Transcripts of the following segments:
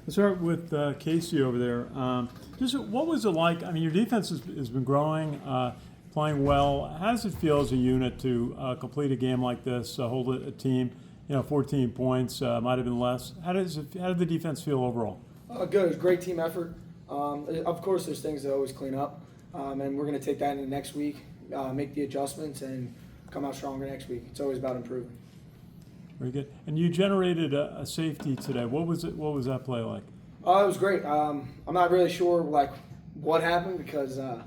Let's start with Casey over there. Just what was it like? I mean, your defense has been growing, playing well. How does it feel as a unit to complete a game like this, hold a team, 14 points, might have been less? How did the defense feel overall? Good. It was a great team effort. Of course, there's things to always clean up, and we're going to take that into next week, make the adjustments, and come out stronger next week. It's always about improving. Very good. And you generated a safety today. What was it? What was that play like? It was great. I'm not really sure what happened because the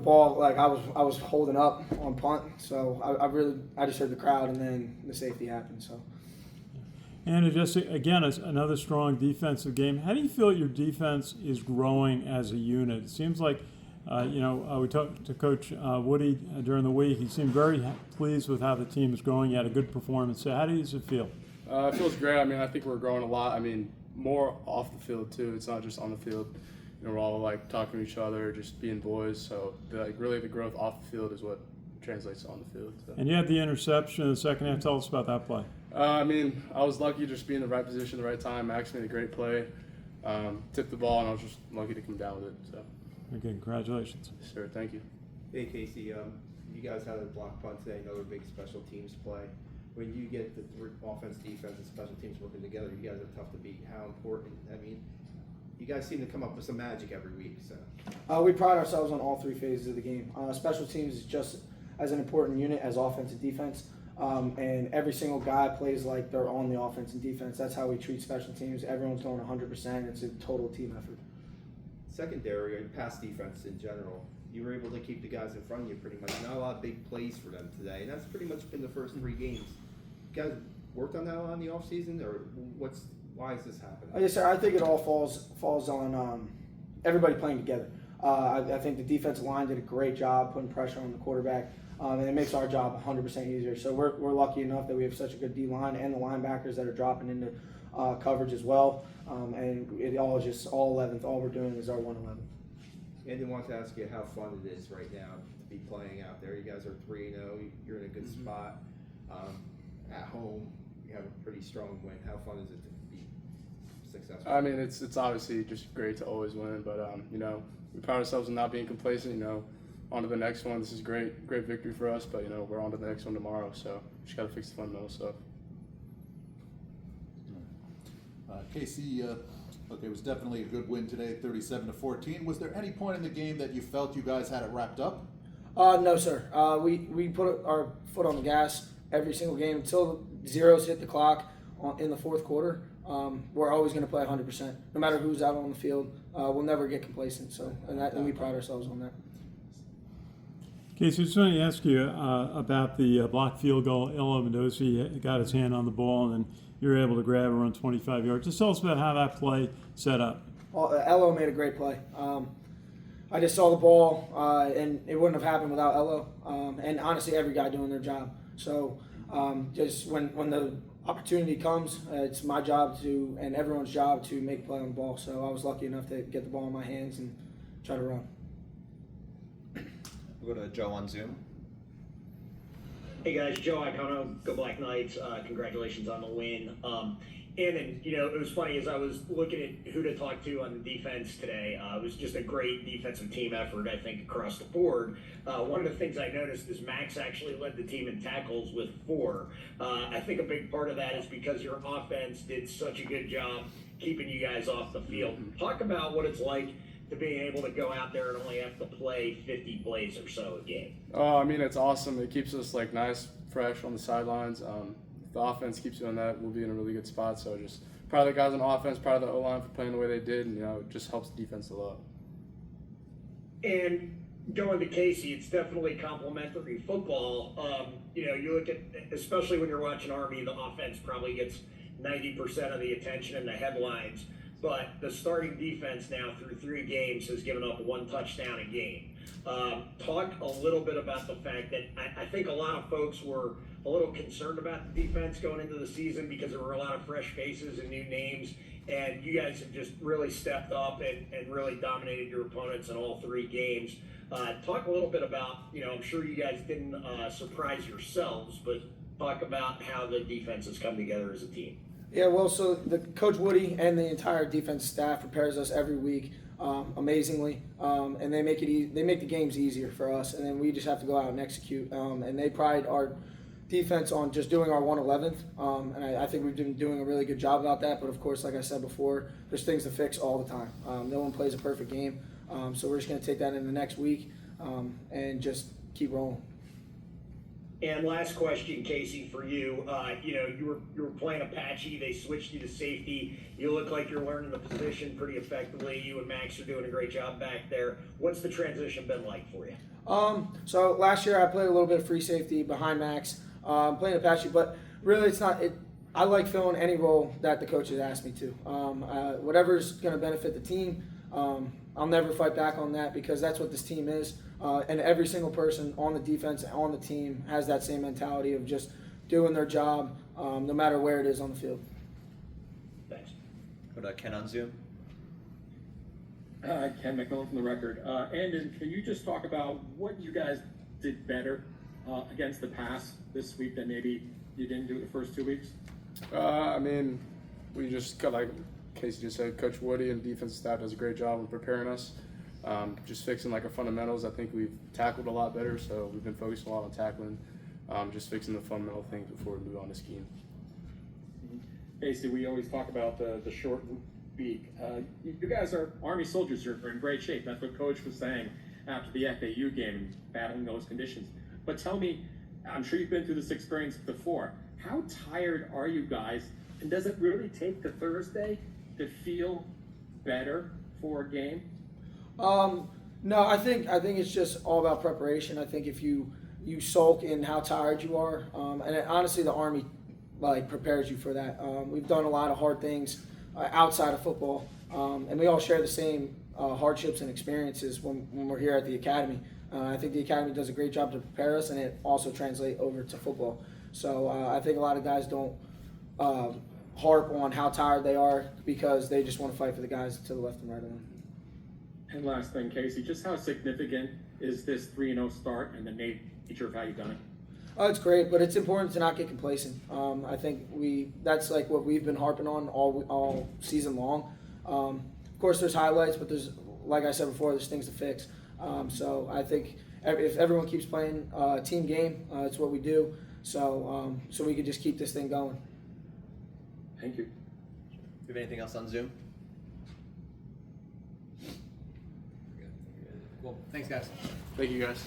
ball I was holding up on punt, so I just heard the crowd and then the safety happened. So. And it just again, another strong defensive game. How do you feel your defense is growing as a unit? It seems like. We talked to Coach Woody during the week. He seemed very pleased with how the team is growing. He had a good performance. So how does it feel? It feels great. I mean, I think we're growing a lot. I mean, more off the field too. It's not just on the field. We're all talking to each other, just being boys. So really the growth off the field is what translates on the field. So. And you had the interception in the second half. Tell us about that play. I mean, I was lucky just being in the right position at the right time. Max made a great play, tipped the ball, and I was just lucky to come down with it. So. Okay, congratulations. Sure, thank you. Hey Casey, you guys had a block punt today, another big special teams play. When you get the offense, defense, and special teams working together, you guys are tough to beat. How important? I mean, you guys seem to come up with some magic every week. So we pride ourselves on all three phases of the game. Special teams is just as an important unit as offense and defense. And every single guy plays like they're on the offense and defense. That's how we treat special teams. Everyone's going 100%. It's a total team effort. Secondary and pass defense in general, you were able to keep the guys in front of you pretty much. Not a lot of big plays for them today, and that's pretty much been the first 3 games. You guys worked on that a lot in the offseason, or why is this happening? Yes, sir. I think it all falls on everybody playing together. I think the defensive line did a great job putting pressure on the quarterback, and it makes our job 100% easier. So we're lucky enough that we have such a good D-line and the linebackers that are dropping into coverage as well. And it all 11th. All we're doing is our 111. And I wanted to ask you how fun it is right now to be playing out there. You guys are 3-0. You're in a good spot. At home, you have a pretty strong win. How fun is it to be successful? I mean, it's obviously just great to always win, but we pride ourselves on not being complacent. On to the next one. This is great victory for us, but we're on to the next one tomorrow. So just got to fix the fundamental stuff. Casey, it was definitely a good win today, 37-14. Was there any point in the game that you felt you guys had it wrapped up? No, sir. We put our foot on the gas every single game until zeros hit the clock in the fourth quarter. We're always going to play 100%, no matter who's out on the field. We'll never get complacent. So, and we pride ourselves on that. Casey, I just wanted to ask you about the blocked field goal. Elo Mendoza got his hand on the ball, and you were able to grab it around 25 yards. Just tell us about how that play set up. Elo made a great play. I just saw the ball, and it wouldn't have happened without Elo. And honestly, every guy doing their job. So just when the opportunity comes, it's my job and everyone's job to make a play on the ball. So I was lucky enough to get the ball in my hands and try to run. We'll go to Joe on Zoom. Hey guys, Joe Iacono, go Black Knights. Congratulations on the win. And it was funny as I was looking at who to talk to on the defense today. It was just a great defensive team effort, I think, across the board. One of the things I noticed is Max actually led the team in tackles with 4. I think a big part of that is because your offense did such a good job keeping you guys off the field. Talk about what it's like to being able to go out there and only have to play 50 plays or so a game. Oh, I mean, it's awesome. It keeps us nice, fresh on the sidelines. If the offense keeps doing that, we'll be in a really good spot. So just proud of the guys on offense, proud of the O-line for playing the way they did, and it just helps the defense a lot. And going to Casey, it's definitely complementary football. You look at, especially when you're watching Army, the offense probably gets 90% of the attention in the headlines. But the starting defense now through 3 games has given up 1 touchdown a game. Talk a little bit about the fact that I think a lot of folks were a little concerned about the defense going into the season because there were a lot of fresh faces and new names. And you guys have just really stepped up and really dominated your opponents in all 3 games. Talk a little bit about, I'm sure you guys didn't surprise yourselves, but talk about how the defense has come together as a team. Yeah, well, so the Coach Woody and the entire defensive staff prepares us every week amazingly, and they make they make the games easier for us, and then we just have to go out and execute. And they pride our defense on just doing our 111th, and I think we've been doing a really good job about that. But of course, like I said before, there's things to fix all the time. No one plays a perfect game, so we're just going to take that in the next week and just keep rolling. And last question, Casey, for you. You were playing Apache. They switched you to safety. You look like you're learning the position pretty effectively. You and Max are doing a great job back there. What's the transition been like for you? So last year I played a little bit of free safety behind Max, playing Apache, but really it's not. I like filling any role that the coaches ask me to. Whatever's going to benefit the team. I'll never fight back on that because that's what this team is. And every single person on the defense, on the team, has that same mentality of just doing their job, no matter where it is on the field. Thanks. Go to Ken on Zoom. Ken McMillan from the Record. Andon, can you just talk about what you guys did better against the pass this week that maybe you didn't do the first 2 weeks? We just got, like Casey just said, Coach Woody and defensive staff does a great job of preparing us. Just fixing like our fundamentals. I think we've tackled a lot better, so we've been focusing a lot on tackling. Just fixing the fundamental things before we move on to scheme. Casey, we always talk about the short week. You guys are Army soldiers. You're in great shape. That's what Coach was saying after the FAU game, battling those conditions. But tell me, I'm sure you've been through this experience before. How tired are you guys? And does it really take the Thursday to feel better for a game? No, I think it's just all about preparation. I think if you sulk in how tired you are, and honestly, the Army prepares you for that. We've done a lot of hard things outside of football, and we all share the same hardships and experiences when we're here at the academy. I think the academy does a great job to prepare us, and it also translates over to football. So I think a lot of guys don't harp on how tired they are because they just want to fight for the guys to the left and right of them. And last thing, Casey, just how significant is this 3-0 start and the nature of how you've done it? Oh, it's great, but it's important to not get complacent. I think that's like what we've been harping on all season long. Of course, there's highlights, but there's, like I said before, there's things to fix. So I think if everyone keeps playing team game, it's what we do. So we can just keep this thing going. Thank you. Do you have anything else on Zoom? Cool. Thanks, guys. Thank you guys.